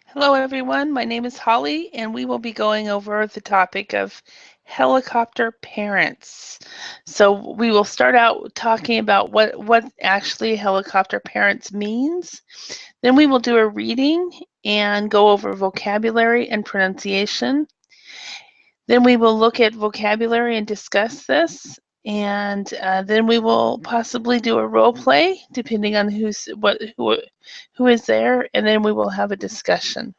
Hello, everyone. My name is Holly, and we will be going over the topic of helicopter parents. So we will start out talking about what actually helicopter parents means. Then we will do a reading and go over vocabulary and pronunciation. Then we will look at vocabulary and discuss this. And then we will possibly do a role play, depending on who is there, and then we will have a discussion.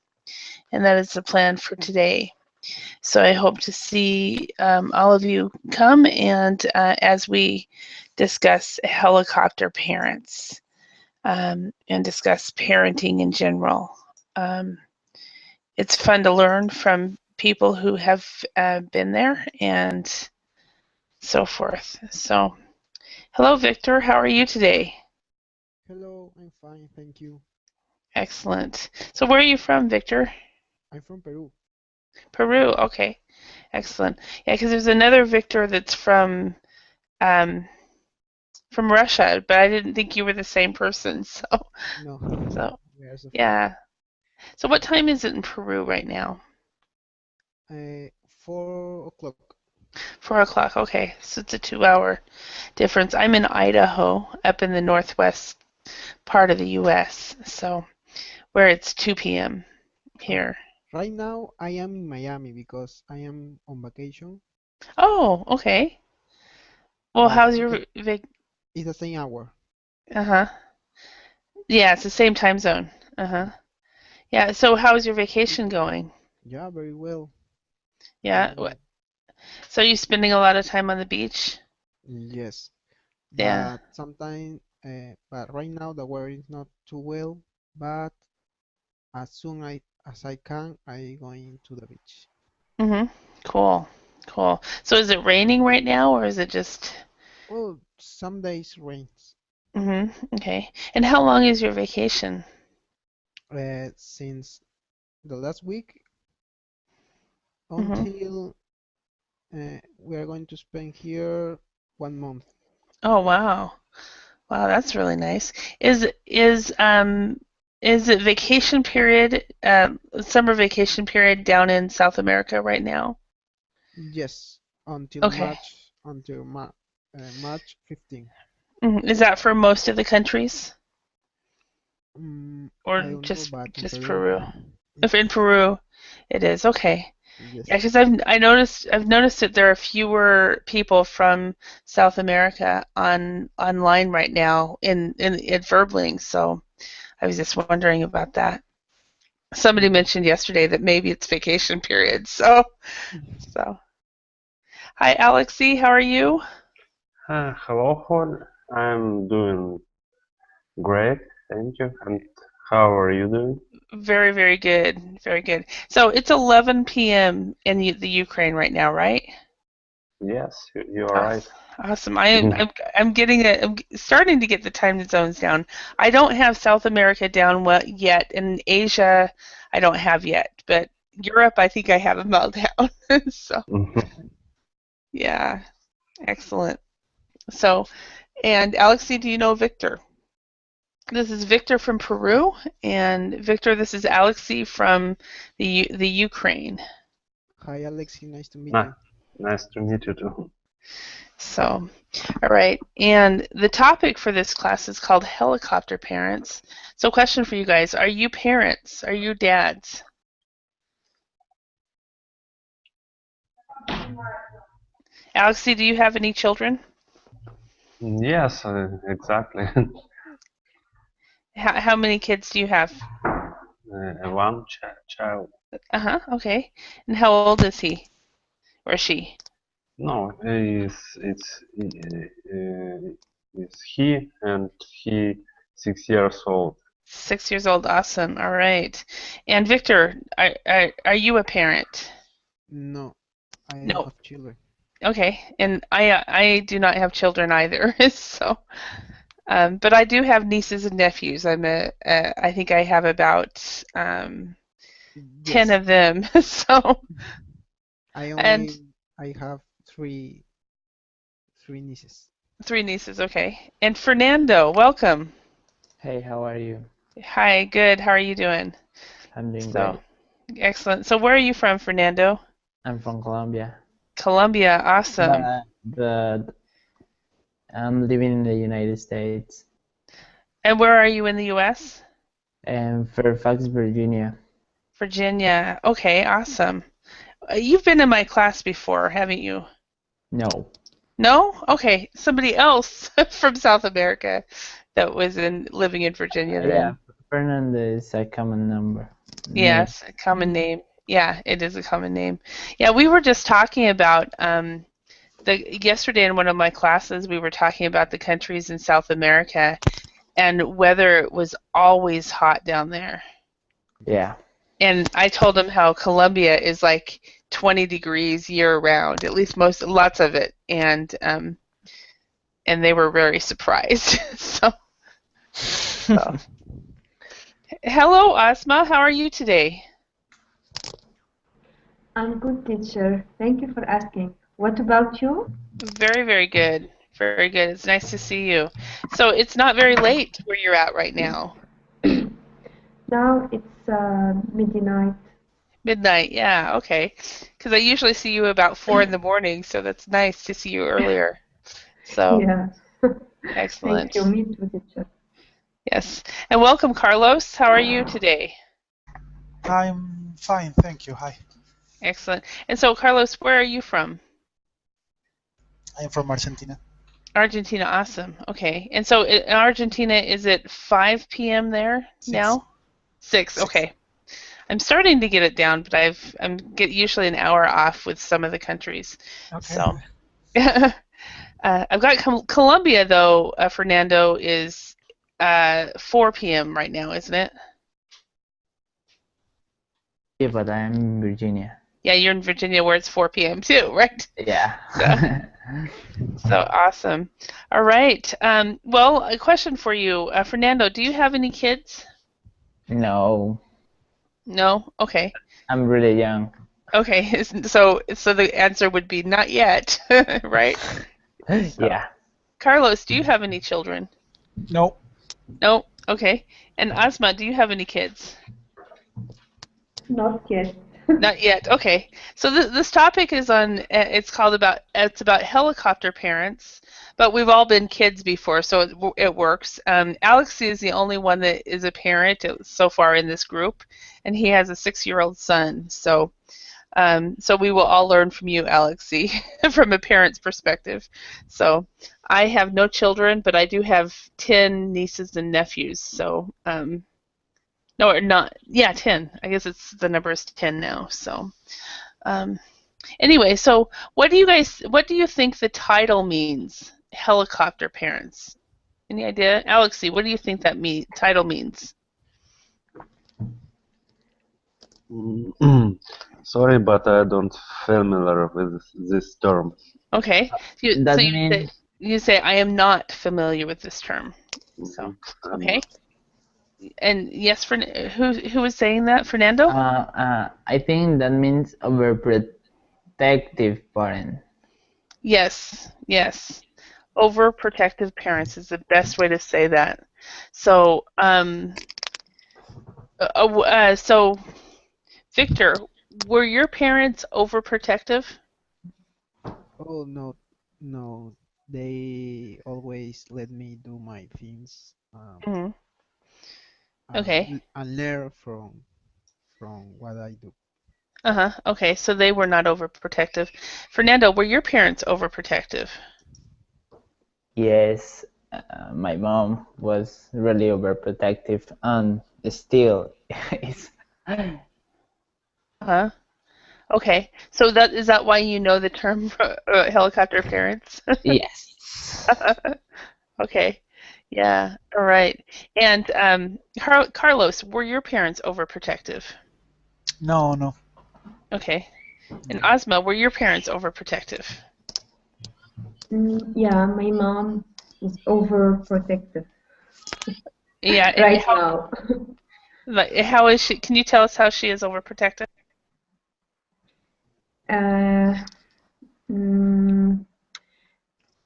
And that is the plan for today. So I hope to see all of you come and as we discuss helicopter parents and discuss parenting in general. Um, it's fun to learn from people who have been there and so forth. So, hello, Victor. How are you today? Hello, I'm fine, thank you. Excellent. So, where are you from, Victor? I'm from Peru. Peru. Okay. Excellent. Yeah, because there's another Victor that's um, from Russia, but I didn't think you were the same person. No, So we are so far. yeah. So what time is it in Peru right now? 4 o'clock. 4 o'clock. Okay, so it's a 2 hour difference. I'm in Idaho, up in the northwest part of the U.S. So where it's 2 p.m. Oh, here. right now I am in Miami because I am on vacation, Oh, okay. Well, but how's your vac? it's the same hour. Uh-huh. Yeah, it's the same time zone. Uh-huh. Yeah. So how's your vacation going? Yeah, very well. Yeah. Uh, So you spending a lot of time on the beach? yes, Yeah. but sometimes, but right now the weather is not too well. But as soon as I can, I going to the beach. Mhm. Cool. Cool. So is it raining right now or is it just Oh, some days rains. Mhm. Okay. And how long is your vacation? Since the last week Mhm. until we are going to spend here 1 month. Oh, wow. Wow, that's really nice. Is it vacation period summer vacation period down in South America right now? Yes, until Okay. March 15. Is that for most of the countries or I don't know, but in just Peru, Peru? in, If in Peru it is. Okay. Yeah, yes. because I've noticed that there are fewer people from South America online right now in at Verbling. So I was just wondering about that. Somebody Mm. mentioned yesterday that maybe it's vacation period. So hi Alexi, how are you? Hello, Juan. I'm doing great, thank you. And how are you doing? Very, very good, very good. So it's 11 p.m. in the Ukraine right now, right? Yes, you are right. Awesome. Awesome. I'm starting to get the time zones down. I don't have South America down well yet, and Asia I don't have yet, but Europe I think I have them all down. So yeah, excellent. So and Alexi, do you know Victor? This is Victor from Peru, and Victor, this is Alexi from the Ukraine. Hi, Alexi, nice to meet Nah, you. nice to meet you too. So, all right. And the topic for this class is called helicopter parents. So, question for you guys: are you parents? Are you dads? Alexi, do you have any children? Yes, exactly. How many kids do you have? One child. Uh huh. Okay. And how old is he or she? No, it's he and he 6 years old. 6 years old. Awesome. All right. And Victor, are you a parent? No, I don't No. have children. Okay. And I do not have children either. So, but I do have nieces and nephews. I think I have about 10 Yes, of them. So, I and only I have three nieces. three nieces. Okay. And Fernando, welcome. Hey, how are you? Hi, good. How are you doing? I'm doing So, great. excellent. So where are you from, Fernando? I'm from Colombia, Colombia, awesome. but I'm living in the United States, And where are you in the U.S.? and Fairfax, Virginia. Virginia. Okay, awesome. You've been in my class before, haven't you? No, No? Okay, somebody else from South America that was living in Virginia then. yeah, Fernando is a common name. Yes, a common name. Yeah, it is a common name. Yeah, we were just talking about yesterday in one of my classes, we were talking about the countries in South America and whether it was always hot down there. Yeah, And I told him how Colombia is like 20 degrees year round, at least lots of it, and they were very surprised. So, hello, Asma. How are you today? I'm good, teacher. Thank you for asking. What about you? Very, very good. Very good. It's nice to see you. So it's not very late where you're at right now. Now it's midnight. Midnight. Yeah. Okay. Because I usually see you about 4 in the morning, so that's nice to see you earlier. So Yeah. excellent. Thank you. Me too, teacher. Yes. And welcome, Carlos. How are you today? I'm fine, thank you. Hi, Excellent. And so, Carlos, where are you from? I'm from Argentina. Argentina. Awesome. Okay. And so in Argentina, is it 5 p.m. there now? 6. Okay. I'm starting to get it down, but I'm get usually an hour off with some of the countries. Okay. So I've got Colombia though. Fernando is 4 p.m. right now, isn't it? yeah, but I'm in Virginia. Yeah, you're in Virginia where it's 4 p.m. too, right? Yeah. So awesome. All right. Well, a question for you, Fernando. Do you have any kids? No, No. Okay. I'm really young. Okay. So the answer would be not yet, right? Yeah. Carlos, do you have any children? No, No. Okay. And Asma, do you have any kids? Not yet. Not yet. Okay. So this topic is on. It's about helicopter parents, but we've all been kids before, so it works. Alex is the only one that is a parent so far in this group, and he has a 6-year-old son. So we will all learn from you, Alexi, from a parent's perspective. So I have no children, but I do have 10 nieces and nephews. So no, or not. Yeah, 10. I guess the number is 10 now. So, anyway, so what do you think the title means? Helicopter parents. Any idea? Alexi, what do you think that title means? Sorry, but I don't familiar with this term. Okay. That So means you say I am not familiar with this term. So, okay. And yes, who was saying that? Fernando? I think that means overprotective parent. Yes, yes. Overprotective parents is the best way to say that. So, so Victor, were your parents overprotective? Oh no, no. They always let me do my things. Hmm. Okay. And learn from what I do. Uh-huh. Okay, so they were not overprotective. Fernando, were your parents overprotective? Yes, my mom was really overprotective and still is. Uh-huh. Okay. So is that why you know the term helicopter parents? Yes. Okay. Yeah. All right. And Carlos, were your parents overprotective? no, no. Okay. And Ozma, were your parents overprotective? Yeah, my mom is overprotective Yeah. And right now. how is she? Can you tell us how she is overprotective?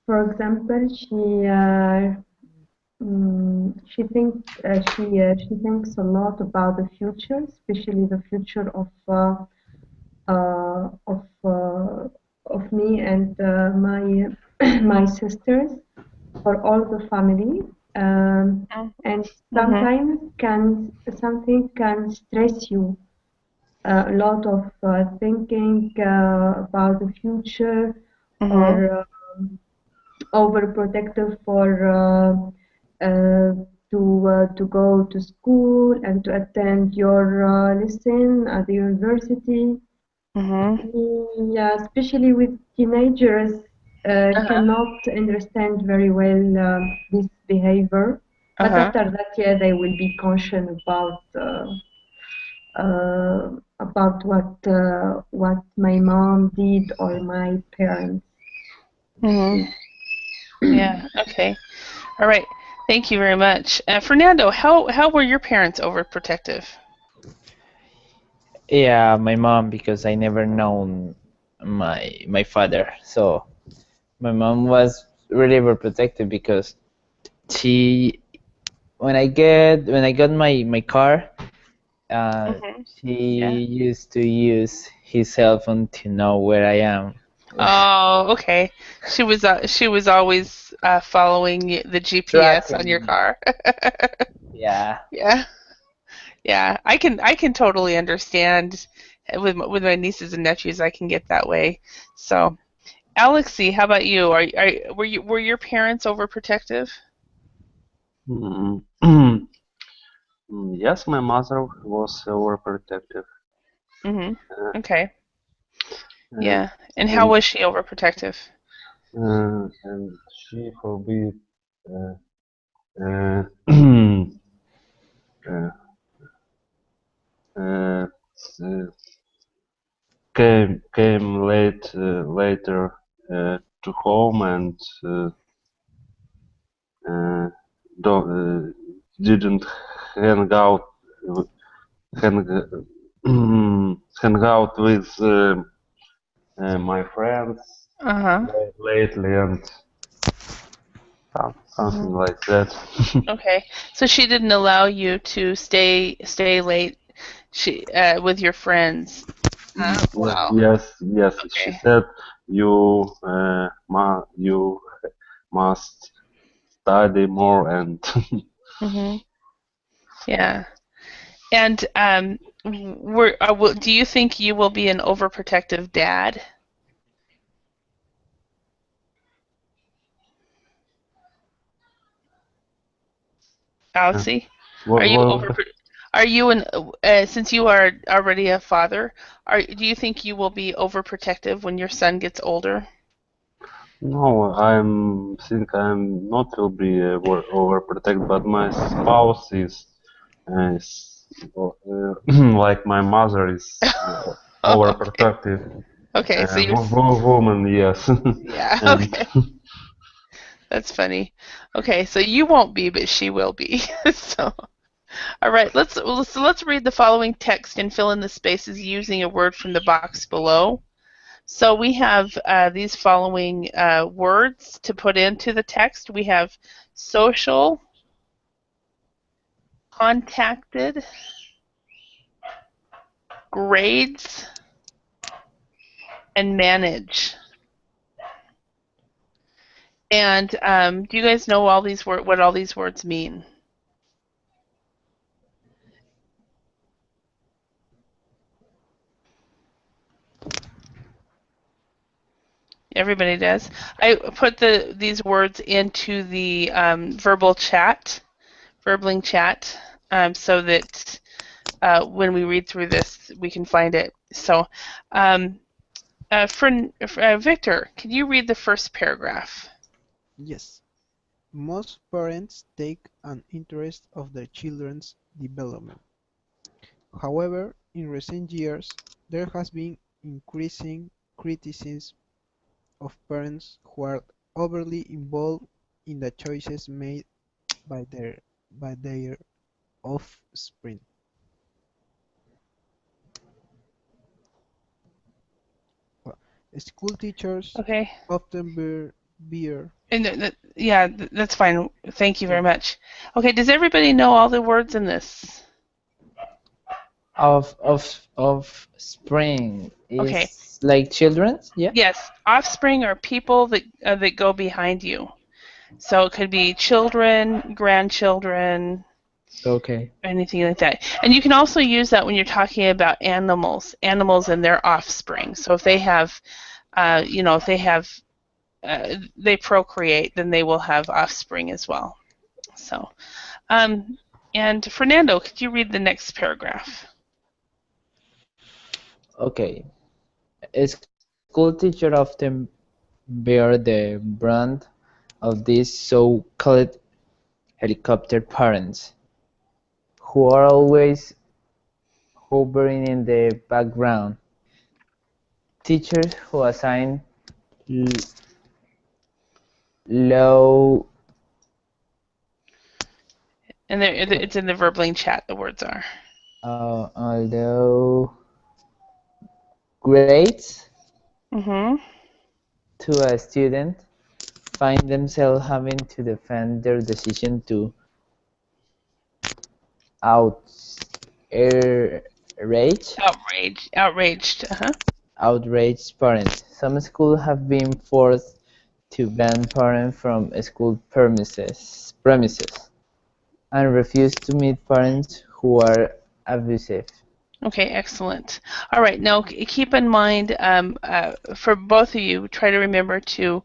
For example, she thinks a lot about the future, especially the future of me and my my sisters, for all the family. And sometimes something can stress you, a lot of thinking about the future, or overprotective for to go to school and to attend your lesson at the university. Yeah, especially with teenagers, cannot understand very well this behavior. But after that, yeah, they will be conscious about what my mom did or my parents. Yeah. Okay. All right. Thank you very much, Fernando. How were your parents overprotective? Yeah, my mom, because I never known my father. So my mom was really overprotective because she when I got my car, she Yeah. used to use his cell phone to know where I am. Oh, okay. She was always following the GPS on your Tracking. car. Yeah. Yeah. Yeah. I can totally understand with my nieces and nephews. I can get that way. So, Alexi, how about you? Were your parents overprotective? Mm, Yes, my mother was overprotective. Okay. Uh, Yeah. And how and was she overprotective? and she forbid uh, uh, uh, uh, came later to home and uh, didn't hang out hang, hang out with my friends Uh-huh. lately and something like that. Okay. So she didn't allow you to stay late with your friends. Wow. Yes, she Okay. said you must study more and Yeah. And do you think you will be an overprotective dad? Alcy, are you well, over? Are you since you are already a father? Do you think you will be overprotective when your son gets older? no, I'm not will be overprotected, but my spouse is like my mother is Okay. overprotective. Okay. So you're. Woman, yes, Yeah. and Okay. That's funny. Okay. So you won't be, but she will be. So. All right. Let's read the following text and fill in the spaces using a word from the box below. So we have these following words to put into the text. We have social, contacted, grades, and manage. And do you guys know what all these words mean? Everybody does. I put these words into the verbling chat, so that when we read through this, we can find it. So, Victor, can you read the first paragraph? Yes. Most parents take an interest of their children's development. However, in recent years, there has been increasing criticism of parents who are overly involved in the choices made by their offspring. Well, school teachers Okay. often beer. And yeah, that's fine. Thank you very much. Okay, does everybody know all the words in this? Of spring Okay. is like children's, yeah. Yes, offspring are people that go behind you. So it could be children, grandchildren, Okay. anything like that. And you can also use that when you're talking about animals and their offspring. So if they have, if they have, they procreate, then they will have offspring as well. So, and Fernando, could you read the next paragraph? Okay. A school teacher often bear the brunt of these so-called helicopter parents, who are always hovering in the background. Teachers who assign low. And it's in the Verbling chat, the words are. Low grades to a student find themselves having to defend their decision to Outraged. outraged parents. Some schools have been forced to ban parents from school premises and refuse to meet parents who are abusive. Okay, excellent. All right, now keep in mind, for both of you, try to remember to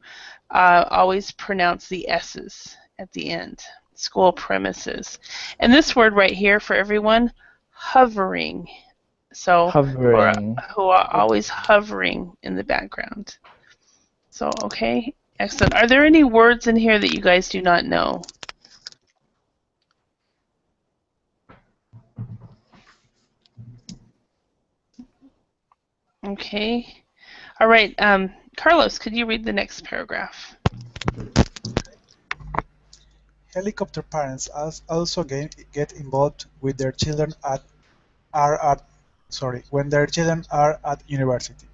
always pronounce the S's at the end. School premises. And this word right here for everyone, hovering. So Hovering. who are always hovering in the background. So, okay, excellent. Are there any words in here that you guys do not know? Okay. All right. Carlos, could you read the next paragraph? Helicopter parents also get involved with their children when their children are at university.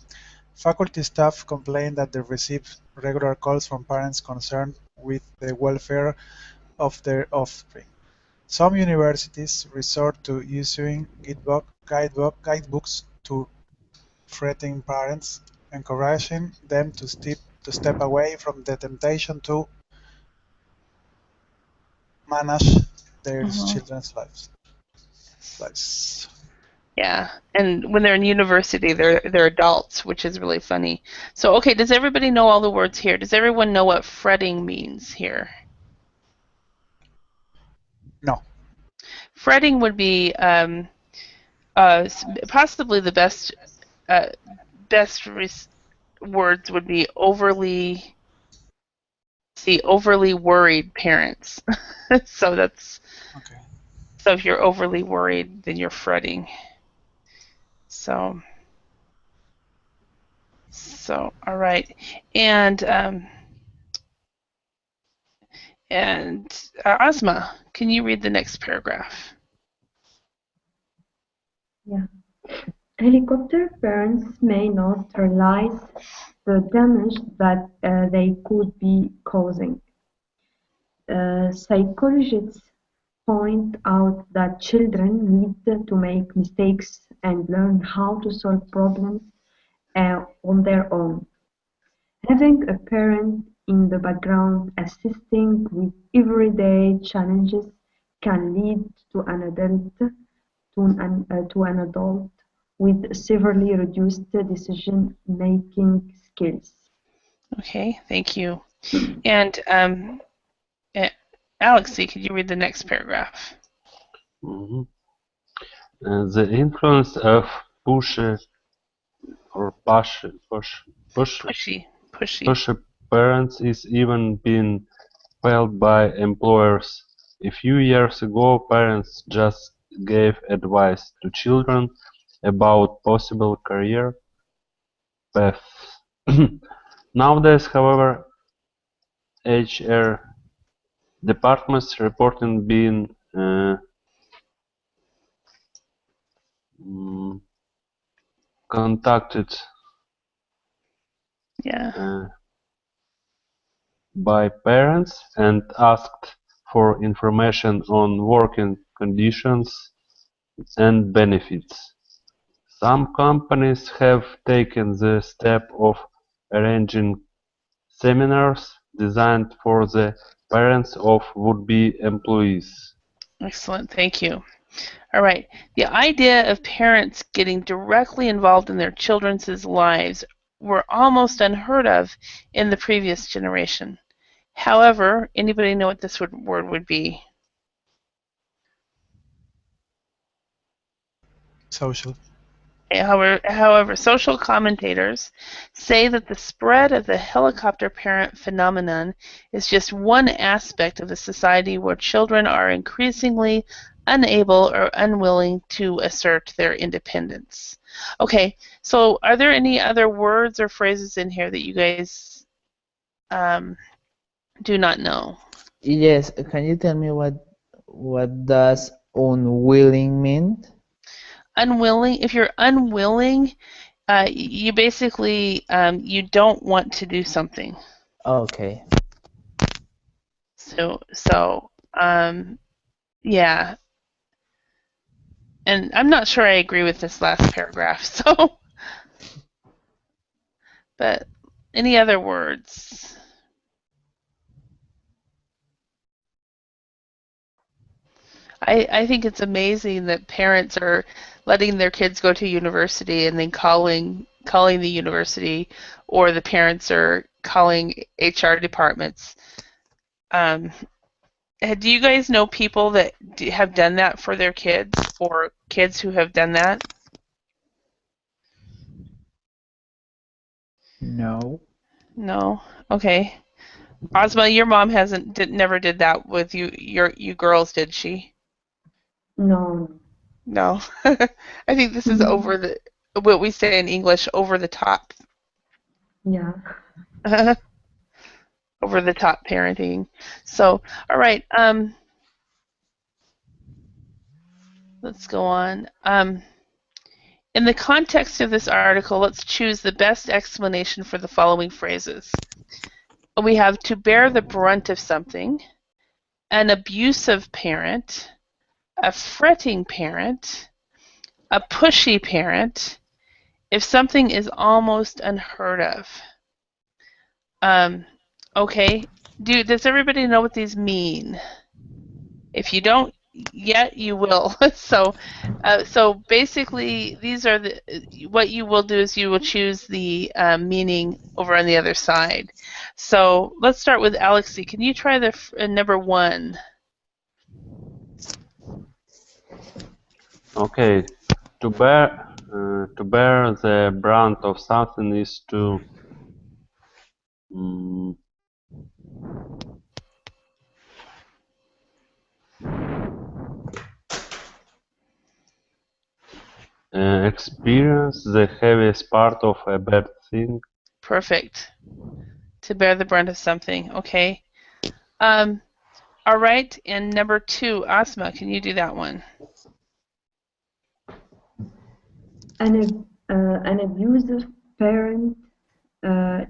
Faculty staff complain that they receive regular calls from parents concerned with the welfare of their offspring. Some universities resort to issuing guidebooks to fretting parents, encouraging them to step away from the temptation to manage their children's lives. Yeah, and when they're in university, they're adults, which is really funny. So, okay, does everybody know all the words here? Does everyone know what fretting means here? No. Fretting would be possibly the best words would be overly worried parents. So that's okay. So if you're overly worried, then you're fretting. So all right, and Asma, can you read the next paragraph? Yeah. Helicopter parents may not realize the damage that they could be causing. Psychologists point out that children need to make mistakes and learn how to solve problems on their own. Having a parent in the background assisting with everyday challenges can lead to an adult with severely reduced decision-making skills. Okay, thank you. And Alexei, could you read the next paragraph? The influence of pushy parents is even being felt by employers. A few years ago, parents just gave advice to children about possible career paths. Nowadays, however, HR departments reporting being contacted. Yeah. by parents and asked for information on working conditions and benefits. Some companies have taken the step of arranging seminars designed for the parents of would-be employees. Excellent, thank you. All right, the idea of parents getting directly involved in their children's lives were almost unheard of in the previous generation. However, anybody know what this word would be? Social. However, social commentators say that the spread of the helicopter parent phenomenon is just one aspect of a society where children are increasingly unable or unwilling to assert their independence. Okay, so are there any other words or phrases in here that you guys do not know? Yes, can you tell me what does unwilling mean? Unwilling, if you're unwilling, you basically you don't want to do something. Okay. So yeah. And I'm not sure I agree with this last paragraph, so but any other words? I think it's amazing that parents are letting their kids go to university and then calling the university, or the parents are calling HR departments. Do you guys know people that have done that for their kids, or kids who have done that? No. No. Okay. Ozma, your mom never did that with you girls, did she? No. No. I think this is over the what we say in English, over the top. Yeah. Over the top parenting. So, all right, let's go on. In the context of this article, let's choose the best explanation for the following phrases. We have to bear the brunt of something, an abusive parent, a fretting parent, a pushy parent, if something is almost unheard of. Okay, does everybody know what these mean? If you don't yet, you will. So basically, these are what you will do is you will choose the meaning over on the other side. So let's start with Alexi. Can you try the number 1? Okay, to bear the brunt of something is to experience the heaviest part of a bad thing. Perfect. To bear the brunt of something. Okay. All right. And number 2, Asma, can you do that one? An abusive parent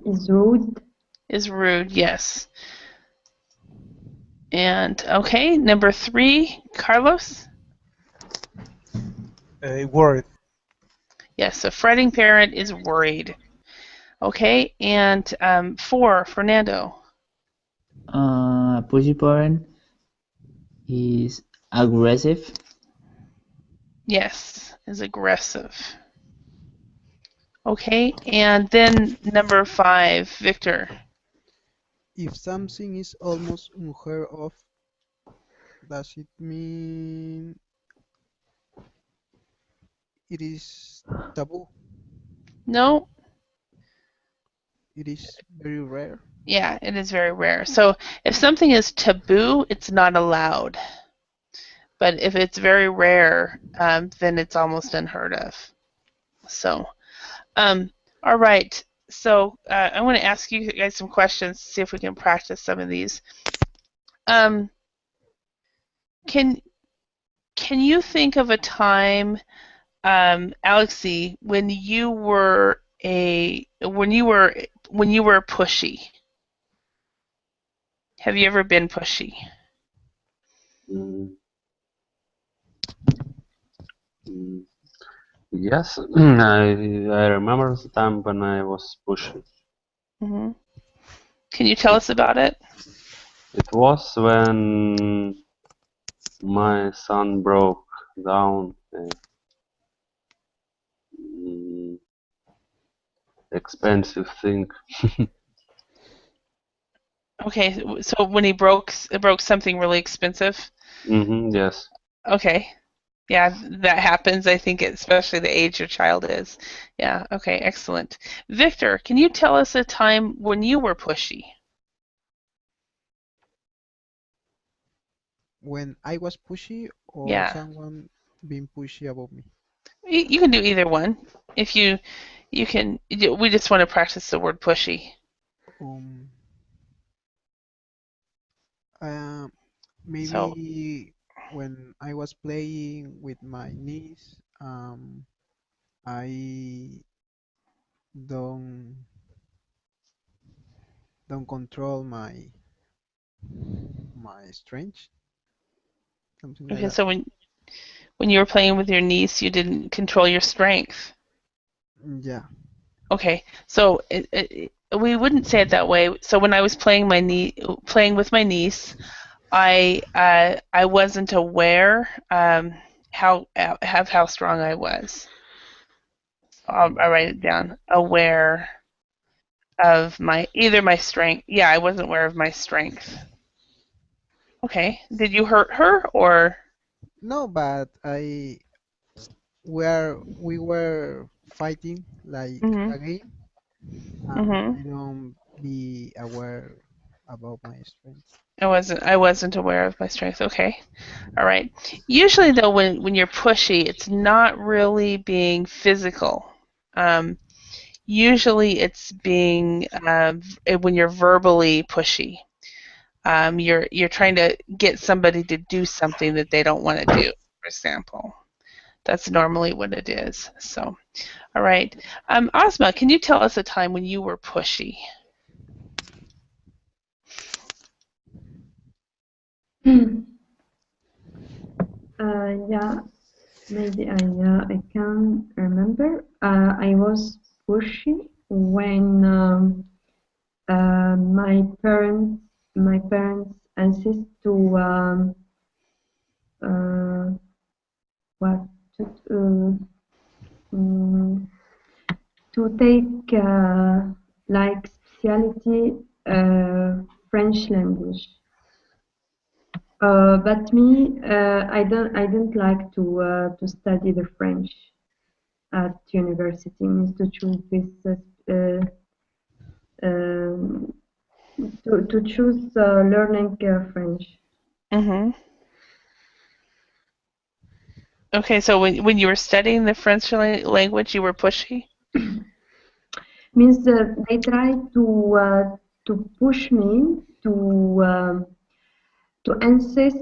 is rude. Is rude, yes. And okay, number 3, Carlos? Worried. Yes, a fretting parent is worried. Okay, and 4, Fernando. Pushy parent is aggressive. Yes, is aggressive. Okay, and then number 5, Victor. If something is almost unheard of, does it mean it is taboo? No? It is very rare? Yeah, it is very rare. So if something is taboo, it's not allowed. But if it's very rare, then it's almost unheard of. So, all right. So I want to ask you guys some questions to see if we can practice some of these. Can you think of a time, Alexi, when you were pushy? Have you ever been pushy? Mm, mm, yes, I remember the time when I was pushy. Hmm. Can you tell us about it? It was when my son broke down a mm, expensive thing. Okay, so when he broke something really expensive. Yes. Okay. Yeah, that happens. I think, especially the age your child is. Yeah, okay, excellent. Victor, can you tell us a time when you were pushy? When I was pushy or Yeah, someone being pushy above me? you can do either one. If you can, we just want to practice the word pushy. Um, uh, So, Maybe when I was playing with my niece, I don't don't control my strength, something like okay, that. so when you were playing with your niece, you didn't control your strength. Yeah. Okay, so we wouldn't say it that way. So when I was playing with my niece, I wasn't aware how strong I was. I'll write it down. Aware of either my strength. Yeah, I wasn't aware of my strength. Okay. Did you hurt her or? No, but we were fighting like Mhm. a game, and Mhm. I don't be aware about my strength. I wasn't aware of my strength. Okay. All right. Usually though, when you're pushy, it's not really being physical. Um, Usually it's being when you're verbally pushy. You're trying to get somebody to do something that they don't want to do, for example. That's normally what it is. So, all right. Ozma, can you tell us a time when you were pushy? Yeah, maybe I can remember. I was pushy when my parents insist to uh, what to, mm, to take like specialty French language. But me, I don't like to study the French at university. Means to choose this um, to choose learning French. Mm-hmm. Okay, so when you were studying the French language, you were pushy? Means they try to push me to insist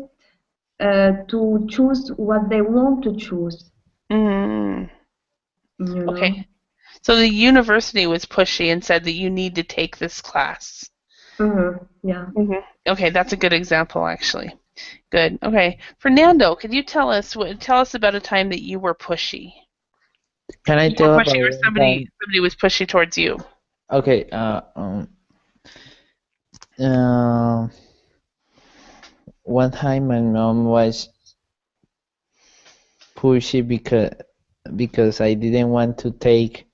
to choose what they want to choose. Mm. You Okay. know. So the university was pushy and said that you need to take this class. Yeah. Okay, that's a good example, actually. Good. Okay, Fernando, could you tell us about a time that you were pushy? Can I You were tell pushy, about or one time? somebody was pushy towards you. Okay. Um, one time my mom was pushy because I didn't want to take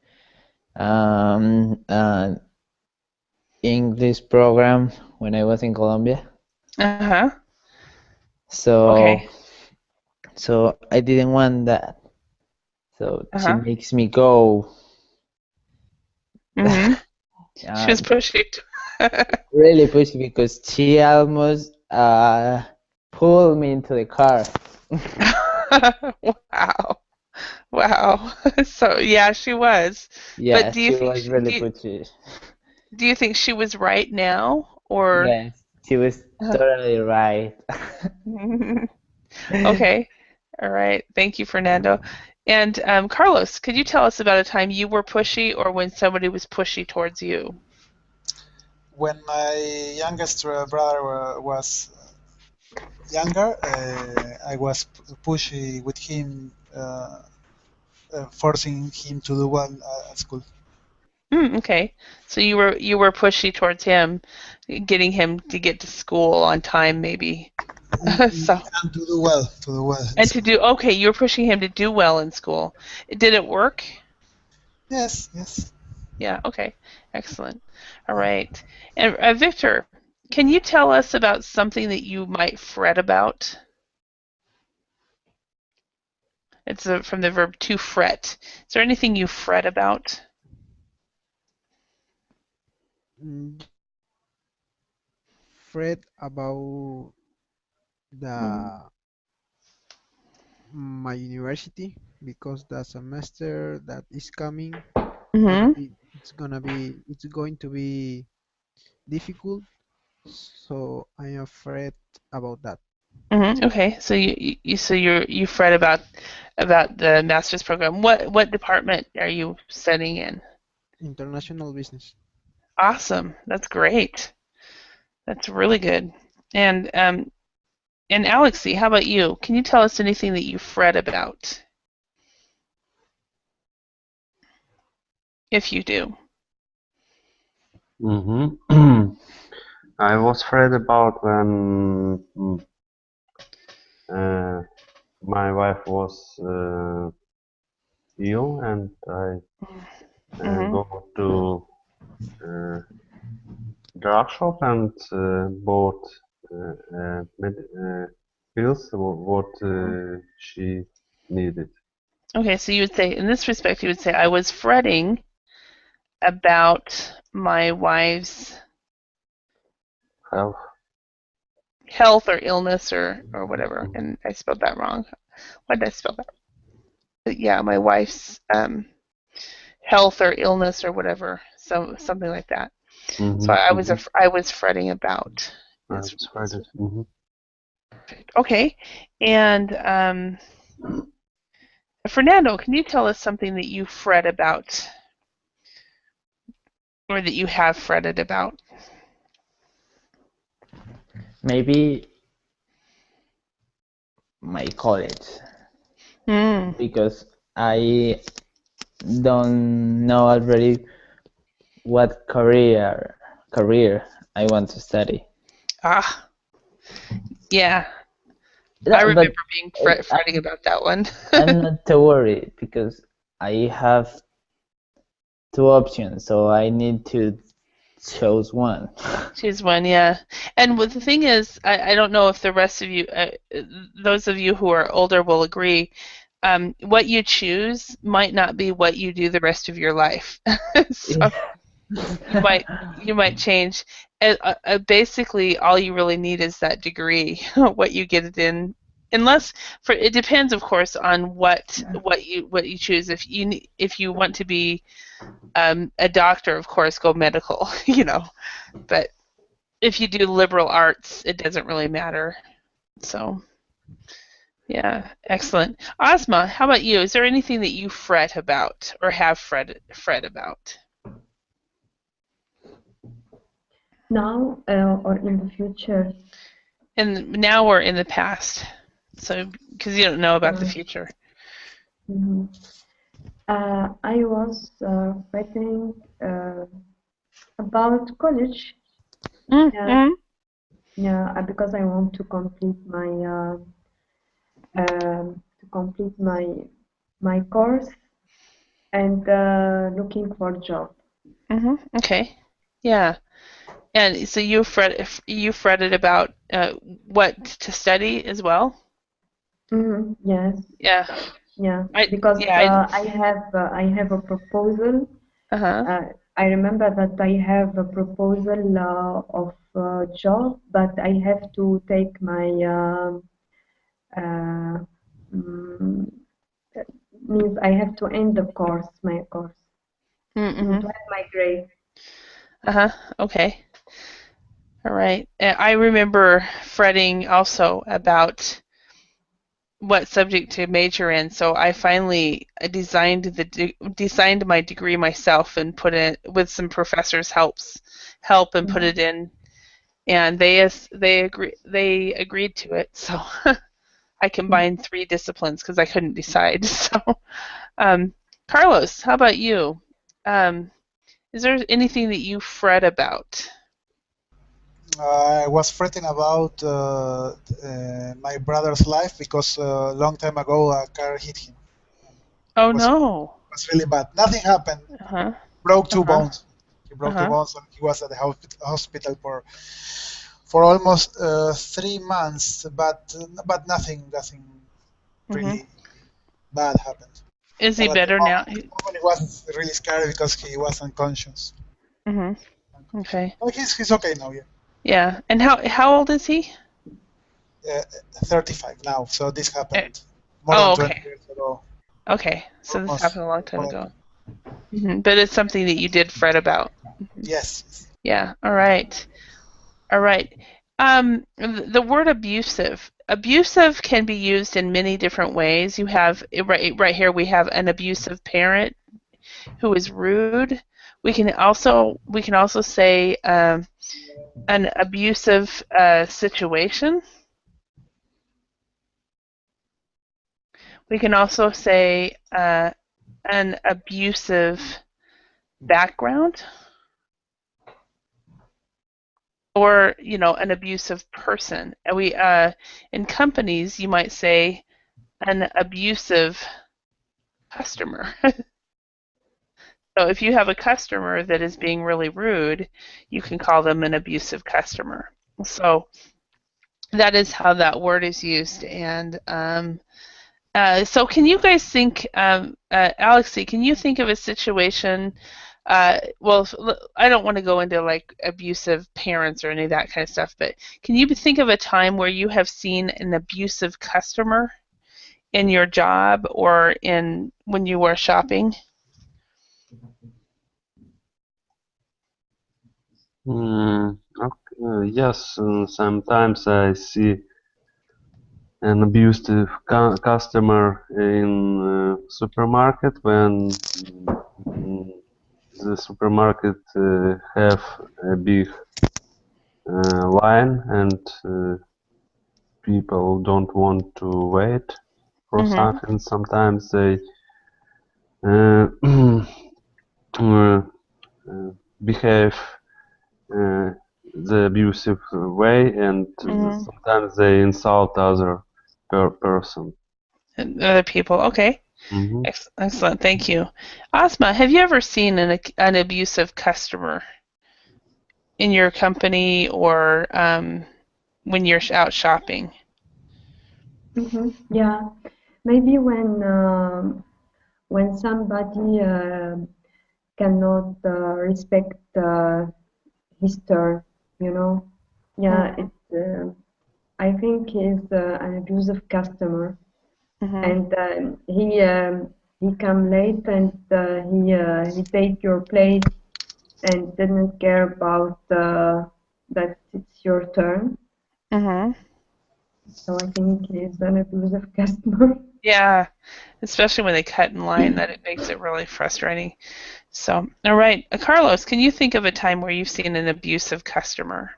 an English program when I was in Colombia. Uh-huh. So Okay. so I didn't want that. So she Uh-huh. makes me go. Mm-hmm. She uh, was pushy. really pushy because she almost pulled me into the car. Wow. Wow. So yeah, she was. But Yeah, she was really pushy. do you think she was right now or Yes, she was totally right. okay. All right. Thank you, Fernando. And Carlos, could you tell us about a time you were pushy or when somebody was pushy towards you? when my youngest brother was younger, I was pushy with him, forcing him to do well at school. Okay, so you were pushy towards him, getting him to get to school on time, maybe. So And to do well, and to do okay, you were pushing him to do well in school. Did it work? Yes, yes. Yeah. Okay. Excellent. All right. And Victor, can you tell us about something that you might fret about? It's from the verb to fret. Is there anything you fret about? Mm, Fret about the my university because the semester that is coming Mm-hmm. it's going to be difficult, so I am afraid about that. Mm-hmm. Okay. So you fret about the master's program. What department are you studying in? International business. Awesome. That's great. That's really good. And Alexi, how about you? Can you tell us anything that you fret about? If you do. Mm-hmm. I was afraid about when my wife was ill and I Mm-hmm. go to drug shop and bought pills what she needed. Okay, so you would say, in this respect, you would say, I was fretting about my wife's Health. health or illness or whatever. And I spelled that wrong. Why did I spell that? But yeah, my wife's health or illness or whatever. So something like that. Mm-hmm, So I was fretting about. I was afraid. Mm-hmm. Okay, and Fernando, can you tell us something that you fret about, or that you have fretted about? Maybe my college, because I don't know already what career I want to study. Yeah. Yeah, I remember but being fretting about that one. I'm not too worried because I have two options, so I need to choose one. Choose one, yeah. And the thing is, I don't know if the rest of you, those of you who are older will agree, what you choose might not be what you do the rest of your life. So you might change. Basically, all you really need is that degree, what you get it in. Unless it depends, of course, on what you choose. If you want to be a doctor, of course, go medical, But if you do liberal arts, it doesn't really matter. So, yeah, excellent. Ozma, how about you? Is there anything that you fret about or have fret about? Now or in the future? Now or in the past? So, because you don't know about the future. Mm-hmm. I was writing about college. Mm-hmm. Yeah, because I want to complete my course and looking for a job. Mm-hmm. Okay. Yeah. And so you fretted about what to study as well? Mm-hmm. Yes. Yeah. Yeah. Because I have a proposal. I remember that I have a proposal of a job, but I have to take means I have to end my course, to have my grade. Okay. All right. I remember fretting also about what subject to major in, so I finally designed my degree myself and put it with some professors' help and put it in, and they agreed to it. So I combined 3 disciplines because I couldn't decide. So, Carlos, how about you? Is there anything that you fret about? I was fretting about my brother's life because a long time ago a car hit him. Oh It no. was really bad. Nothing happened. Uh-huh. Broke 2 bones. He broke 2 bones and he was at the hospital for almost 3 months, but nothing really bad happened. Is he better now? It was really scary because he was unconscious. Okay. But he's okay now, yeah. Yeah. And how old is he? 35 now. So this happened more than 20 years ago. Okay. So this Almost happened a long time ago. But it's something that you did fret about. Yes. Yeah. All right. All right. The word abusive. Abusive can be used in many different ways. You have right here. We have an abusive parent who is rude. We can also say an abusive situation. We can also say an abusive background, or an abusive person. And we in companies you might say an abusive customer. So if you have a customer that is being really rude, you can call them an abusive customer. So that is how that word is used. And so can you guys think, Alexi, can you think of a situation, well, I don't want to go into like abusive parents or any of that kind of stuff, but can you think of a time where you have seen an abusive customer in your job or when you were shopping? Okay, yes, sometimes I see an abusive customer in supermarket when the supermarket have a big line and people don't want to wait for something. Sometimes they behave the abusive way, and sometimes they insult other person. Other people, okay. Excellent, thank you. Asma, have you ever seen an abusive customer in your company or when you're out shopping? Yeah, maybe when somebody cannot respect his turn, yeah, I think he's an abusive customer, and he come late and he take your place and didn't care about that it's your turn. So I think he's an abusive customer. Yeah, especially when they cut in line, that it makes it really frustrating. So, all right, Carlos, can you think of a time where you've seen an abusive customer?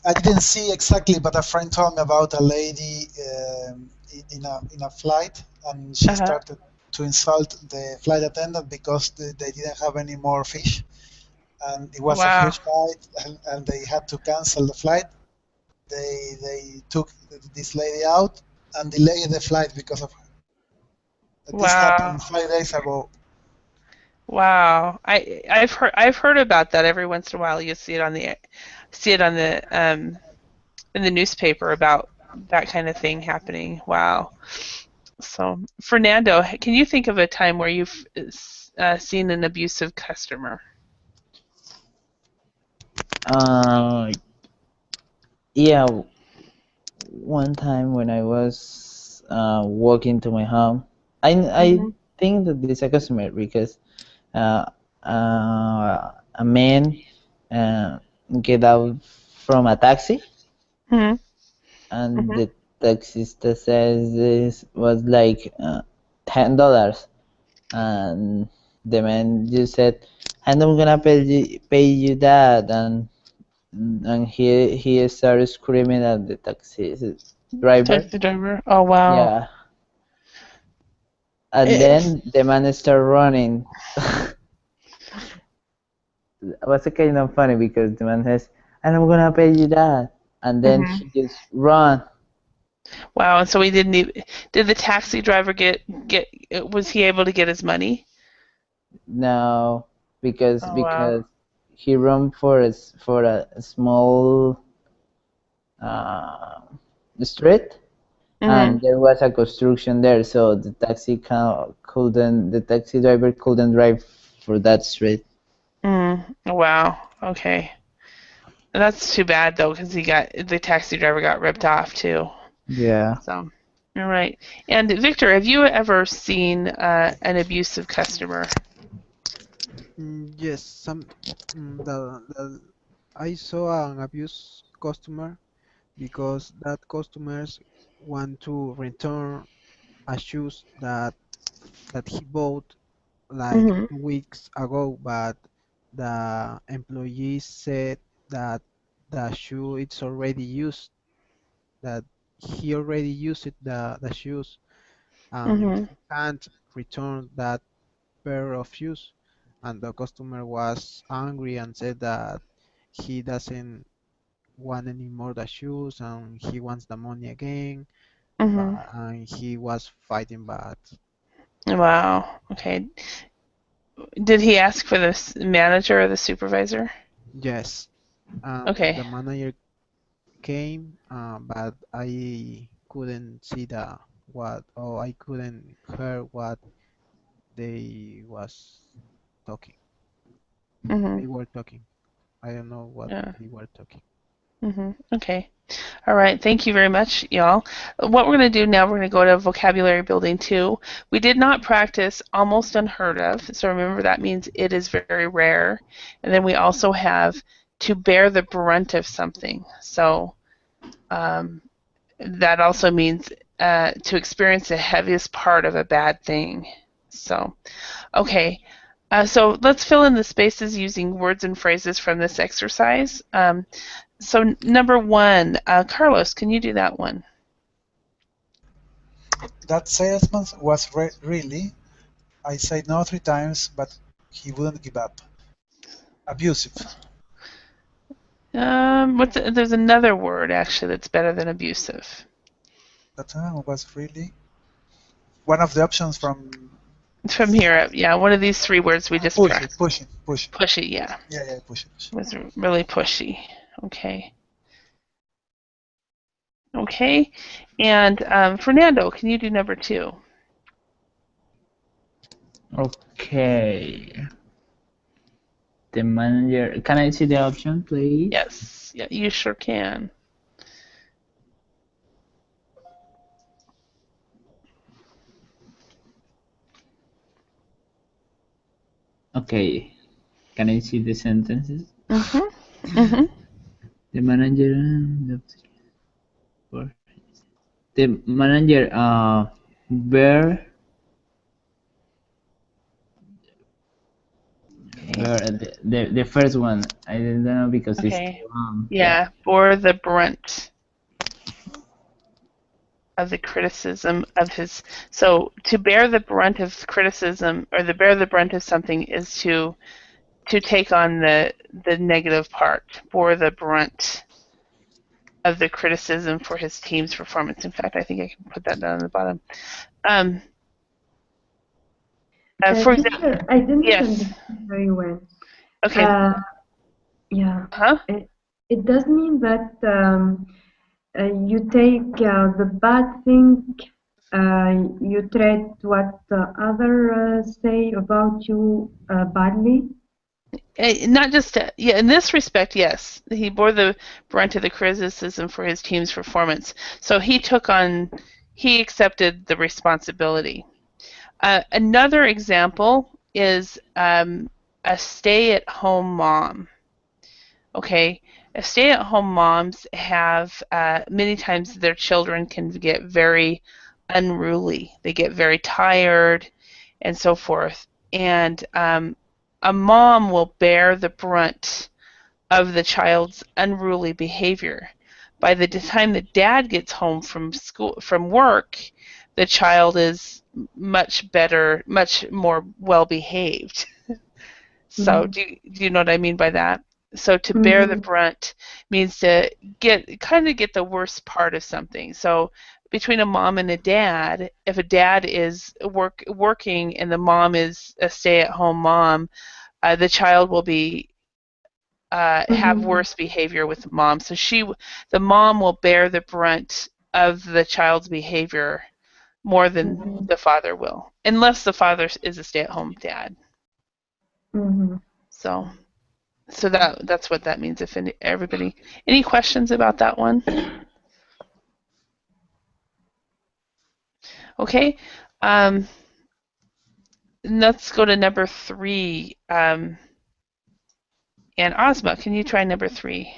I didn't see exactly, but a friend told me about a lady in a flight, and she started to insult the flight attendant because they didn't have any more fish, and it was a huge fight, and they had to cancel the flight. They took this lady out and delayed the flight because of her. This happened 5 days ago. Wow, I've heard about that. Every once in a while you see it on the in the newspaper about that kind of thing happening. Wow. So, Fernando, can you think of a time where you've seen an abusive customer? Yeah, one time when I was walking to my home, I think that this is a customer because a man get out from a taxi, and the taxista says this was like $10, and the man just said, and I'm gonna pay you that, and he started screaming at the taxi driver. Taxi driver. Oh wow. Yeah, and Eh, then the man started running. It was kind of funny because the man says, "And I'm gonna pay you that," and then Mhm. he just run. Wow. And so he didn't even. Did the taxi driver get? Was he able to get his money? No, because Oh wow. he run for a small uh, street, and Mhm. there was a construction there, so the taxi driver couldn't drive for that street. Wow. Okay. That's too bad though, because the taxi driver got ripped off too. Yeah. So, all right. And Victor, have you ever seen an abusive customer? Yes, I saw an abused customer because that customers want to return a shoes that he bought like Mhm. 2 weeks ago, but the employee said that the shoe it's already used, that he already used the shoes, and Mhm. he can't return that pair of shoes. And the customer was angry and said that he doesn't want any more the shoes and he wants the money again. Mhm. But and he was fighting bad. Wow. Okay. Did he ask for the manager or the supervisor? Yes, Okay. the manager came, but I couldn't see the what, or I couldn't hear what they was talking. Mhm. They were talking. I don't know what Yeah. they were talking. Mhm. Okay. All right. Thank you very much, y'all. What we're going to do now, we're going to go to vocabulary building 2. We did not practice almost unheard of. So remember that means it is very rare. And then we also have to bear the brunt of something. So that also means to experience the heaviest part of a bad thing. So, okay. So let's fill in the spaces using words and phrases from this exercise. So number 1, Carlos, can you do that one? That salesman was really, I said no 3 times, but he wouldn't give up. Abusive. There's another word actually that's better than abusive. That was really one of the options from From here, yeah, one of these 3 words we just pushing, practiced. pushing, pushing. Pushy, yeah. Yeah, pushing. It was really pushy. Okay. Okay. And Fernando, can you do number 2? Okay. The manager. Can I see the option, please? Yes. Yeah, you sure can. Okay. Can I see the sentences? Mhm. Mhm. The manager. The manager. Bear. The first one. I don't know because it's Okay. long. Yeah, bore the brunt of the criticism of his. So to bear the brunt of criticism or to bear the brunt of something is to take on the negative part, bore the brunt of the criticism for his team's performance. In fact, I think I can put that down on the bottom. Um, for example, Teacher, I didn't yes. understand very well. Okay. Yeah, Huh? it does mean that you take the bad thing, you treat what others say about you badly. Not just yeah. In this respect, yes, he bore the brunt of the criticism for his team's performance. So he accepted the responsibility. Another example is a stay-at-home mom. Okay, stay-at-home moms have many times their children can get very unruly. They get very tired, and so forth. And a mom will bear the brunt of the child's unruly behavior. By the time the dad gets home from work, the child is much better, much more well behaved. So do you know what I mean by that? So to bear the brunt means to get the worst part of something. So between a mom and a dad, if a dad is working and the mom is a stay-at-home mom, the child will be have worse behavior with the mom. So the mom will bear the brunt of the child's behavior more than the father will, unless the father is a stay-at-home dad. So that's what that means. If everybody, any questions about that one? Okay, let's go to number 3. And Ozma, can you try number 3?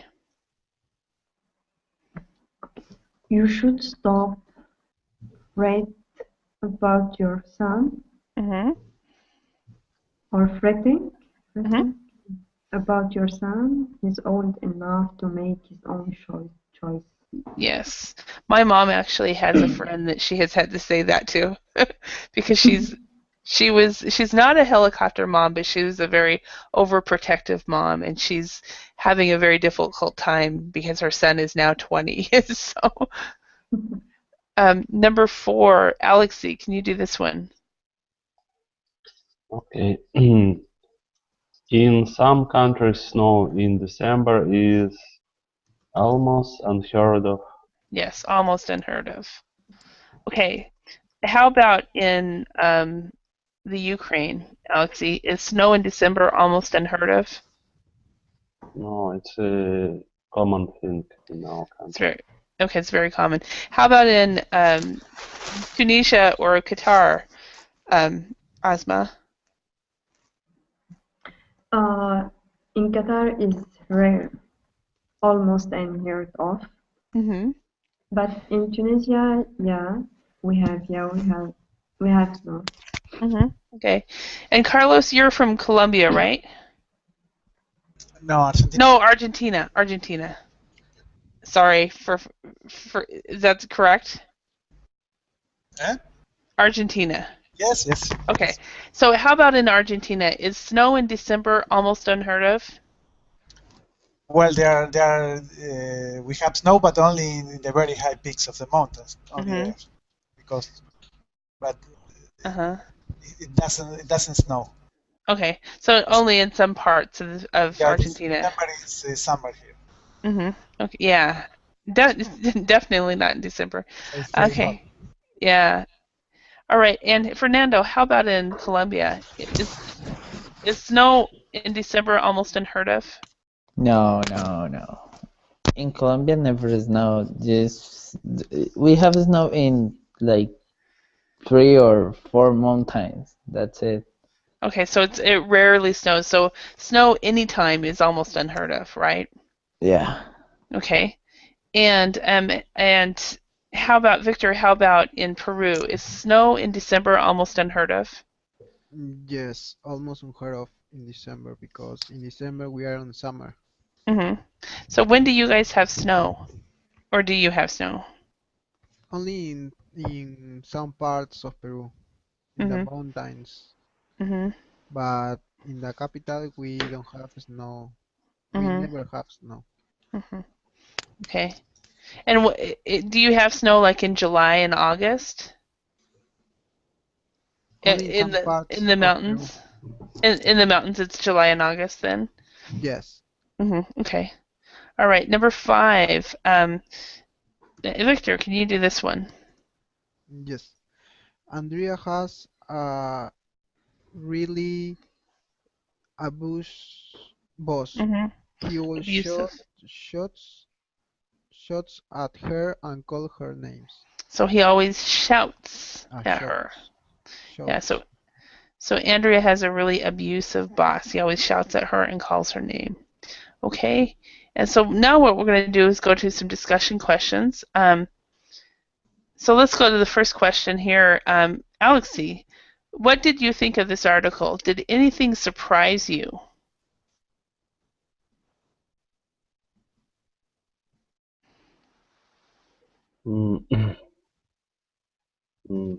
You should stop fret about your son or fretting about your son. He's old enough to make his own choice. Yes, my mom actually has a friend that she has had to say that to, because she's not a helicopter mom, but she was a very overprotective mom, and she's having a very difficult time because her son is now 20. So, number 4, Alexi, can you do this one? Okay. In some countries, snow in December is almost unheard of. Yes, almost unheard of. Okay, how about in the Ukraine, Alexi? Is snow in December almost unheard of? No, it's a common thing in our country. It's very common. How about in Tunisia or Qatar, Asma? In Qatar is rare, almost unheard of. But in Tunisia, we have snow. Okay. And Carlos, you're from Colombia, right? No, Argentina. No, Argentina. Sorry for is that correct? Argentina. Yes. Okay. So how about in Argentina? Is snow in December almost unheard of? Well, we have snow, but only in the very high peaks of the mountains. Only there, but it doesn't snow. Okay, so only in some parts of Argentina. December is summer here. Okay, yeah, definitely not in December. Okay, hot. Yeah. All right, and Fernando, how about in Colombia? Is snow in December almost unheard of? No. In Colombia, never snow. We have snow in like 3 or 4 mountains. That's it. Okay, so it rarely snows. So snow anytime is almost unheard of, right? Yeah. Okay, and how about Victor? How about in Peru? Is snow in December almost unheard of? Yes, almost unheard of in December, because in December we are in summer. So when do you guys have snow, or do you have snow? Only in some parts of Peru, in the mountains. But in the capital we don't have snow. We never have snow. Okay. And do you have snow like in July and August? In the mountains? In the mountains, it's July and August then? Yes. Okay. All right. Number 5. Victor, can you do this one? Yes. Andrea has a really abuse boss. He will shots at her and call her names. So he always shouts at her. Yeah, so Andrea has a really abusive boss. He always shouts at her and calls her name. Okay, and so now what we're going to do is go to some discussion questions. So let's go to the first question here. Alexi, what did you think of this article? Did anything surprise you? Mm, mm.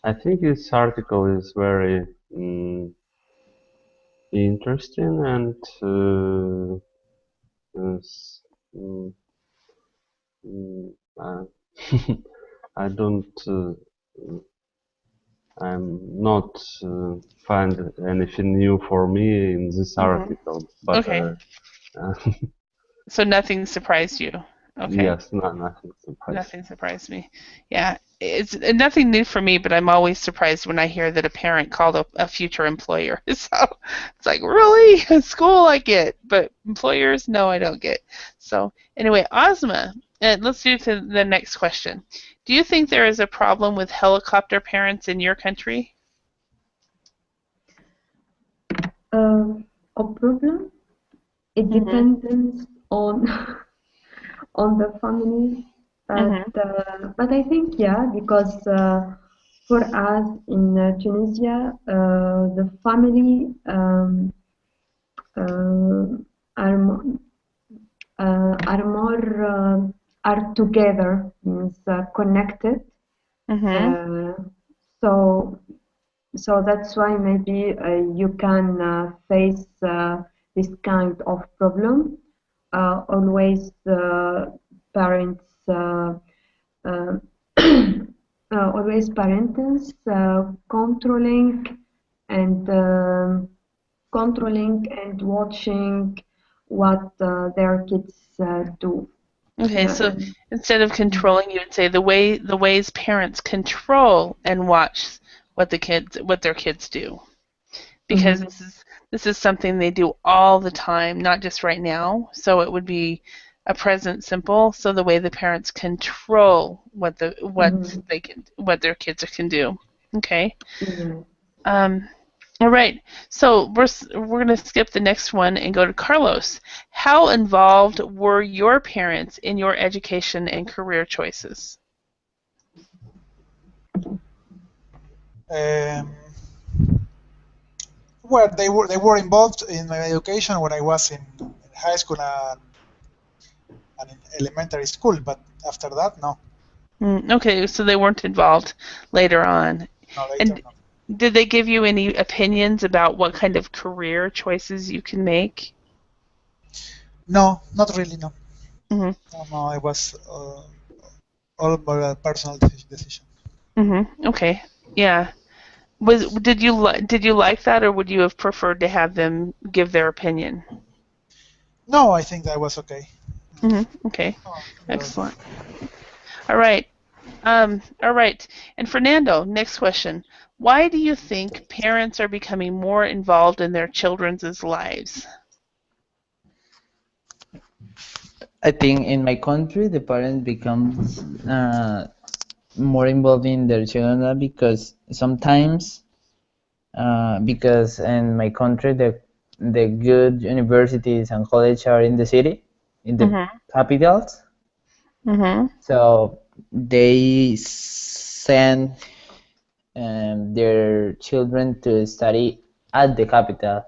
I think this article is very interesting and is, mm, mm, uh, I don't I'm not find anything new for me in this article, but Okay. So nothing surprised you. Okay. yes, nothing surprising. Nothing surprised me. Yeah, it's nothing new for me, but I'm always surprised when I hear that a parent called a future employer. So it's like, really? At school I get, but employers, no, I don't get. So anyway, Ozma, let's move to the next question. Do you think there is a problem with helicopter parents in your country? A problem? It depends on on the family, but I think because for us in Tunisia, the family are are together, means connected. So that's why maybe you can face this kind of problem. Always the parents uh, always parents controlling and watching what their kids do. Okay, so instead of controlling, you would say the ways parents control and watch what their kids do, because this is something they do all the time, not just right now. So it would be a present simple. So the way the parents control what their kids can do. Okay. All right. So we're going to skip the next one and go to Carlos. How involved were your parents in your education and career choices? Well, they were involved in my education when I was in high school and in elementary school, but after that, no. Okay, so they weren't involved later on. No, later, no. Did they give you any opinions about what kind of career choices you can make? No, not really, no. No, it was all my personal decision. Okay, yeah. Did you like that, or would you have preferred to have them give their opinion? No, I think that was okay. Okay, excellent. All right. All right. And Fernando, next question. Why do you think parents are becoming more involved in their children's lives? I think in my country, the parents becomes more involved in their children because sometimes, because in my country, the good universities and colleges are in the city, in the capitals. So they send their children to study at the capital.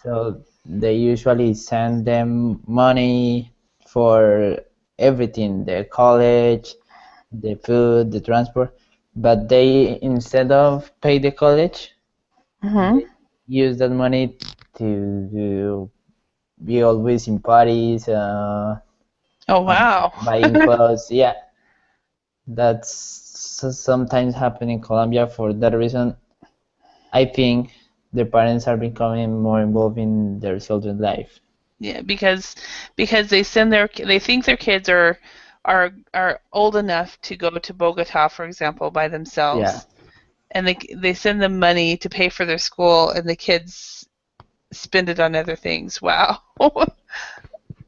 So they usually send them money for everything, the college, the food, the transport, but they, instead of pay the college, they use that money to be always in parties, oh wow, buying clothes. Yeah, that's sometimes happen in Colombia. For that reason, I think the parents are becoming more involved in their children's life. Yeah, because they think their kids are old enough to go to Bogota, for example, by themselves. Yeah. And they send them money to pay for their school, and the kids spend it on other things. Wow.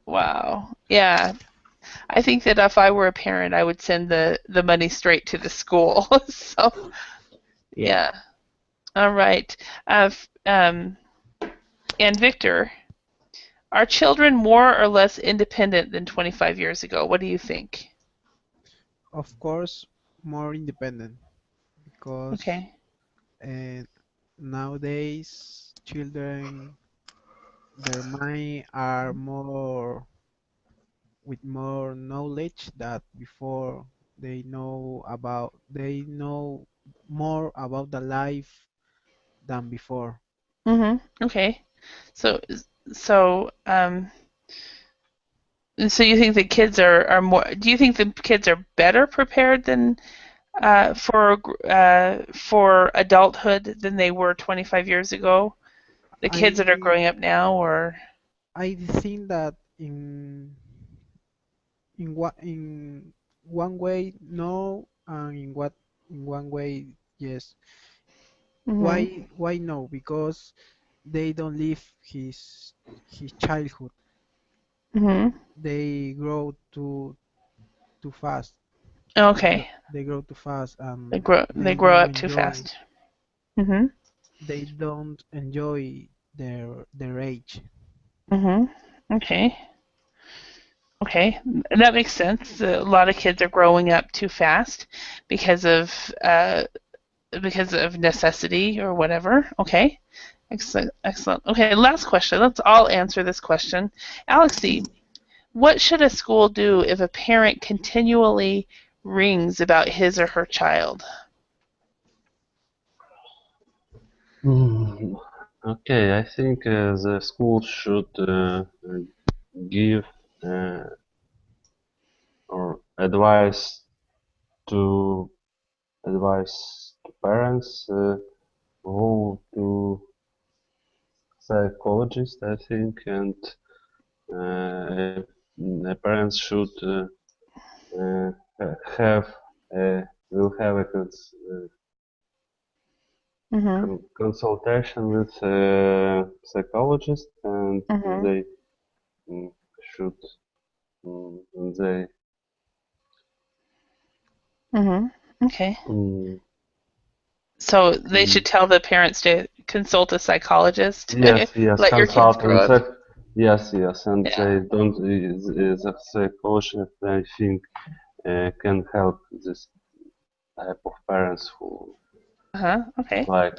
Wow. Yeah. I think that if I were a parent, I would send the money straight to the school. So, yeah. All right. And Victor, are children more or less independent than 25 years ago? What do you think? Of course, more independent, because And nowadays, children, their mind are more with more knowledge that before. They know more about the life than before. Okay. So so so you think the kids are more? Do you think the kids are better prepared than for adulthood than they were 25 years ago? The kids that are I growing up now, or I think that in one way no, and in one way yes. mhm, Why no? Because they don't live his childhood. mhm. They grow too fast. Okay, They grow too fast, they grow up too fast. Mhm, they don't enjoy their age. mhm. Okay, okay, that makes sense. A lot of kids are growing up too fast because of uh, because of necessity or whatever. Okay, excellent, excellent. Okay, last question. Let's all answer this question. Alexi, what should a school do if a parent continually rings about his or her child? Hmm. Okay, I think the school should give uh, or to advise to parents go to psychologist, I think, and the parents should uh, have will have a Mhm. consultation with psychologist, and Mhm. they mm, should they Mhm. Okay. mm, So they mm, should tell the parents to consult a psychologist. yes Let your kids grow up. consultants yes, and Yeah. they don't the psychologist I think can help this type of parents who Uh-huh. Okay. like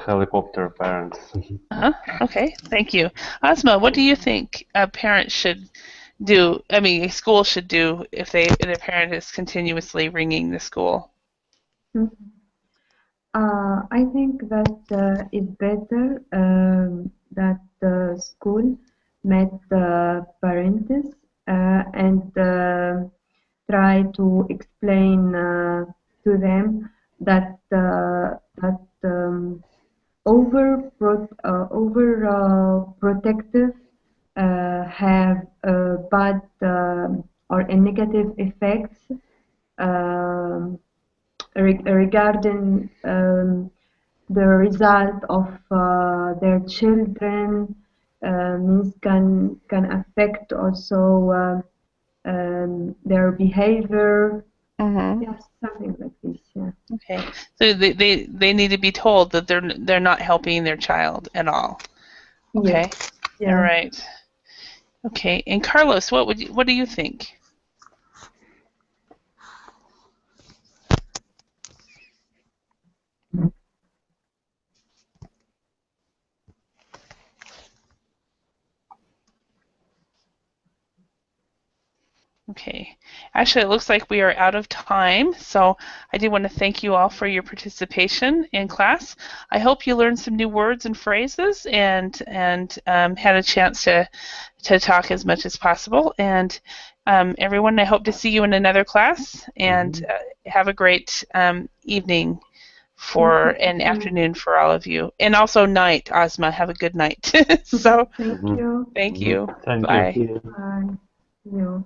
helicopter parents. Uh-huh. Okay. Thank you. Asma, what do you think a parent should do? I mean, a school should do if their parent is continuously ringing the school. Mhm. I think that it's better that the school met the parents and try to explain to them that over protective have bad or a negative effects um, regarding the result of their children means can affect also their behavior. Mm-hmm. Yes, something like this. Yeah. Okay. So they need to be told that they're not helping their child at all. Yes. Okay. All Yeah. right. Okay. And Carlos, what do you think? Okay. Actually, it looks like we are out of time, so I do want to thank you all for your participation in class. I hope you learned some new words and phrases and had a chance to talk as much as possible. And everyone, I hope to see you in another class, and have a great evening for Thank an you. afternoon for all of you, and also night. Ozma, have a good night. So Thank you. thank you. Thank Bye. you. Bye. You.